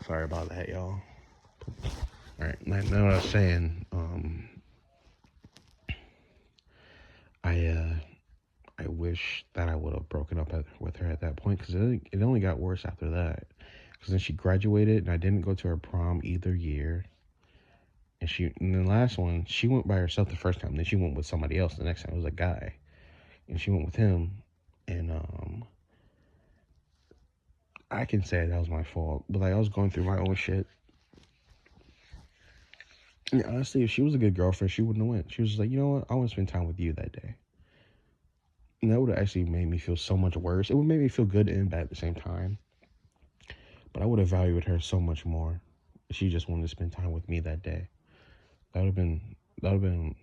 Sorry about that, y'all. All right, now what I was saying, I I wish that I would have broken up with her at that point because it only got worse after that. Because then she graduated and I didn't go to her prom either year. And the last one, she went by herself the first time. Then she went with somebody else. The next time it was a guy, and she went with him. And I can say that was my fault, but like I was going through my own shit. And honestly, if she was a good girlfriend, she wouldn't have went. She was just like, you know what, I want to spend time with you that day. And that would have actually made me feel so much worse. It would make me feel good and bad at the same time. But I would have valued her so much more if she just wanted to spend time with me that day. That would have been that would have been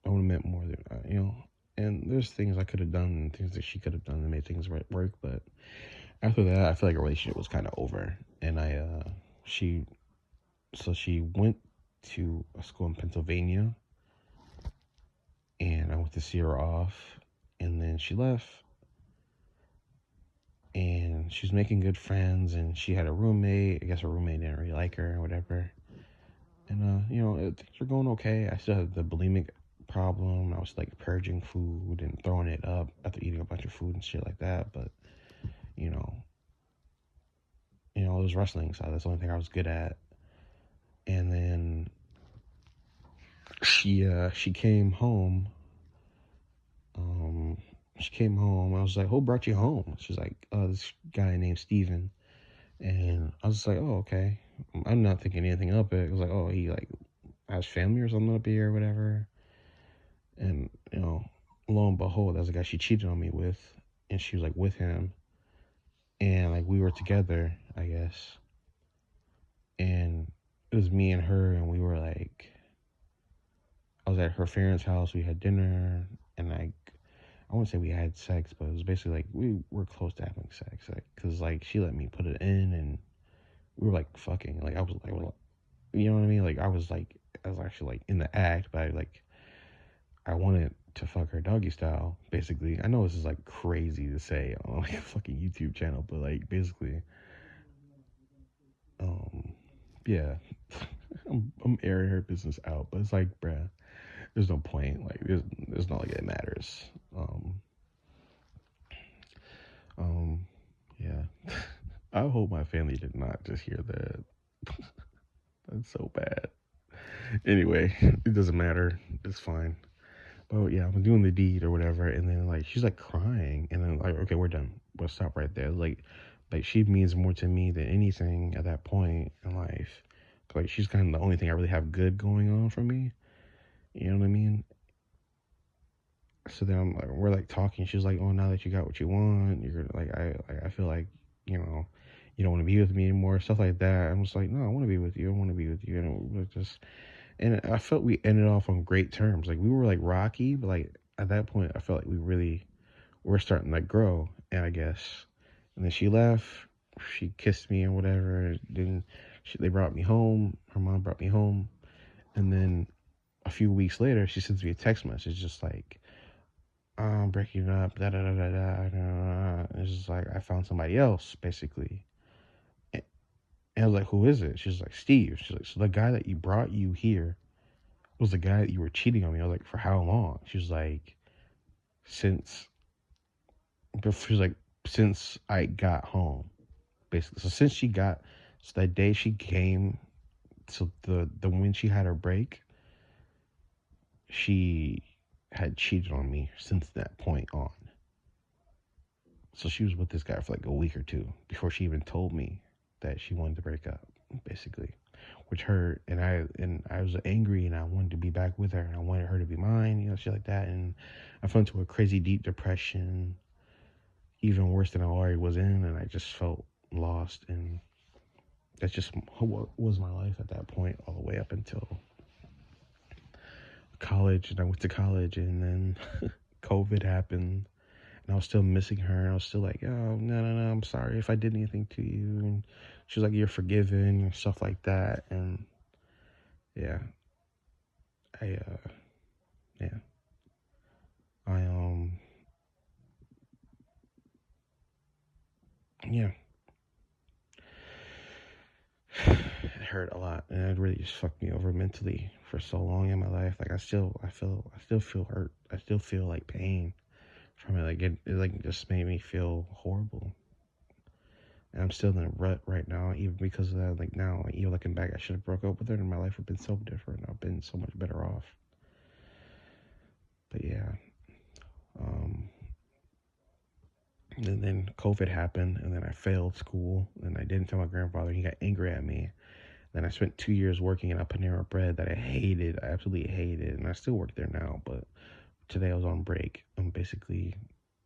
that would have meant more than And there's things I could have done and things that she could have done to make things work. But after that, I feel like a relationship was kind of over. And she she went to a school in Pennsylvania, and I went to see her off, and then she left, and she was making good friends, and she had a roommate. I guess her roommate didn't really like her or whatever. And things were going okay. I still had the bulimic problem. I was like purging food and throwing it up after eating a bunch of food and shit like that. But you know, it was wrestling, so that's the only thing I was good at. And then she came home. She came home. I was like, "Who brought you home?" She's like, "This guy named Steven." And I was just like, "Oh, okay." I'm not thinking anything of it. It was like, "Oh, he like has family or something up here or whatever." And lo and behold, that's the guy she cheated on me with, and she was like with him, and like we were together, I guess. And it was me and her, and we were like, I was at her parents' house. We had dinner, and like I wouldn't say we had sex, but it was basically like we were close to having sex, like because like she let me put it in, and we were like fucking, like I was like, you know what I mean? Like I was actually like in the act, but I wanted to fuck her doggy style, basically. I know this is like crazy to say on like a fucking YouTube channel, but like basically, um, yeah, I'm airing her business out, but it's like, bruh, there's no point. Like, there's not like it matters. Um, um, yeah. I hope my family did not just hear that. That's so bad. Anyway, it doesn't matter. It's fine. But yeah, I'm doing the deed or whatever, and then like she's like crying, and then like, okay, we're done. We'll stop right there. Like she means more to me than anything at that point in life. Like she's kind of the only thing I really have good going on for me. You know what I mean? So then we're like talking. She's like, "Oh, now that you got what you want, you're like, I feel like, you know, you don't want to be with me anymore." Stuff like that. I'm just like, "No, I want to be with you. I want to be with you." And we're just, and I felt we ended off on great terms. Like we were like rocky, but like at that point, I felt like we really were starting to like grow. And I guess, and then she left. She kissed me and whatever. Then they brought me home. Her mom brought me home, and then a few weeks later, she sends me a text message just like, breaking up, da da da da da. Da. It's just like I found somebody else, basically. And I was like, "Who is it?" She's like, "Steve." She's like, "So the guy that you brought you here was the guy that you were cheating on me." I was like, "For how long?" She was like, "Since." She's like, "Since I got home, basically." So so that day she came, so the when she had her break, she had cheated on me since that point on. So she was with this guy for like a week or two before she even told me that she wanted to break up, basically. Which hurt, and I was angry, and I wanted to be back with her, and I wanted her to be mine, shit like that. And I fell into a crazy deep depression, even worse than I already was in, and I just felt lost. And that's just what was my life at that point, all the way up until college. And I went to college, and then COVID happened, and I was still missing her. And I was still like, "Oh, no, I'm sorry if I did anything to you." And she was like, "You're forgiven," and stuff like that. And yeah, I yeah, I yeah. hurt a lot, and it really just fucked me over mentally for so long in my life. Like I still feel hurt. I still feel like pain from it. Like it like just made me feel horrible. And I'm still in a rut right now, even because of that. Like now, like, even looking back, I should have broke up with her, and my life would have been so different. I've been so much better off. But yeah, um, and then COVID happened, and then I failed school, and I didn't tell my grandfather. He got angry at me. Then I spent 2 years working in a Panera Bread that I hated. I absolutely hated, and I still work there now. But today I was on break. Basically,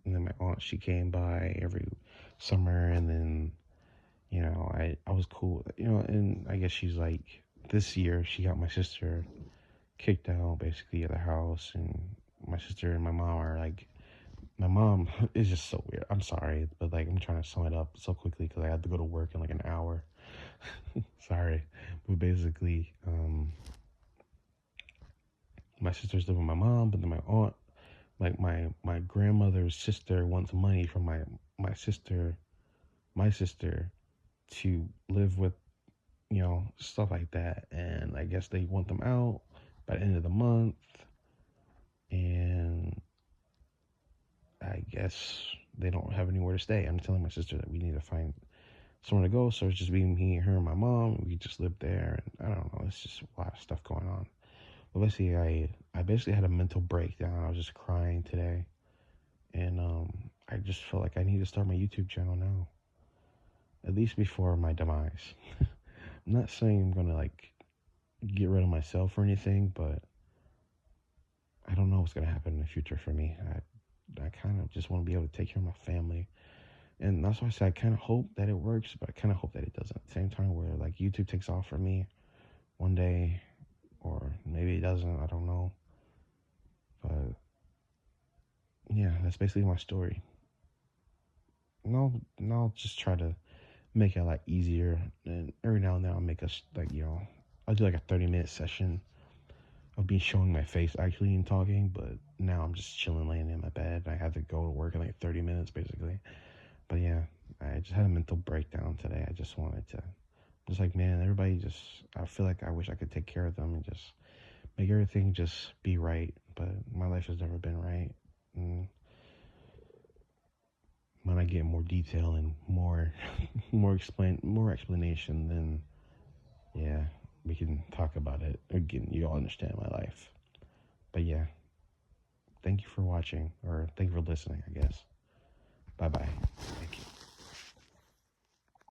and then my aunt, she came by every summer, and then I was cool, and I guess she's like, this year she got my sister kicked out basically of the house, and my sister and my mom are like, my mom is just so weird. I'm sorry, but like I'm trying to sum it up so quickly because I had to go to work in like an hour. Sorry, but basically, my sister's living with my mom, but then my aunt, like my grandmother's sister, wants money from my sister to live with, stuff like that. And I guess they want them out by the end of the month. And I guess they don't have anywhere to stay. I'm telling my sister that we need to find somewhere to go. So it's just me, her, and my mom. We just live there. And I don't know. It's just a lot of stuff going on. But basically, I basically had a mental breakdown. I was just crying today. And I just felt like I need to start my YouTube channel now. At least before my demise. I'm not saying I'm going to like get rid of myself or anything, but I don't know what's gonna happen in the future for me. I kind of just want to be able to take care of my family, and that's why I say I kind of hope that it works, but I kind of hope that it doesn't. At the same time, where like YouTube takes off for me one day, or maybe it doesn't. I don't know, but yeah, that's basically my story. And I'll just try to make it a lot easier, and every now and then I'll make us like I'll do like a 30-minute session of me showing my face actually and talking, but now I'm just chilling laying in my bed. I had to go to work in like 30 minutes basically. But yeah, I just had a mental breakdown today. I just wanted to, just like, man, everybody just, I feel like I wish I could take care of them and just make everything just be right. But my life has never been right. And when I get more detail and more, more explanation, then yeah, we can talk about it again. You'll understand my life. But yeah, thank you for watching, or thank you for listening, I guess. Bye bye. Thank you.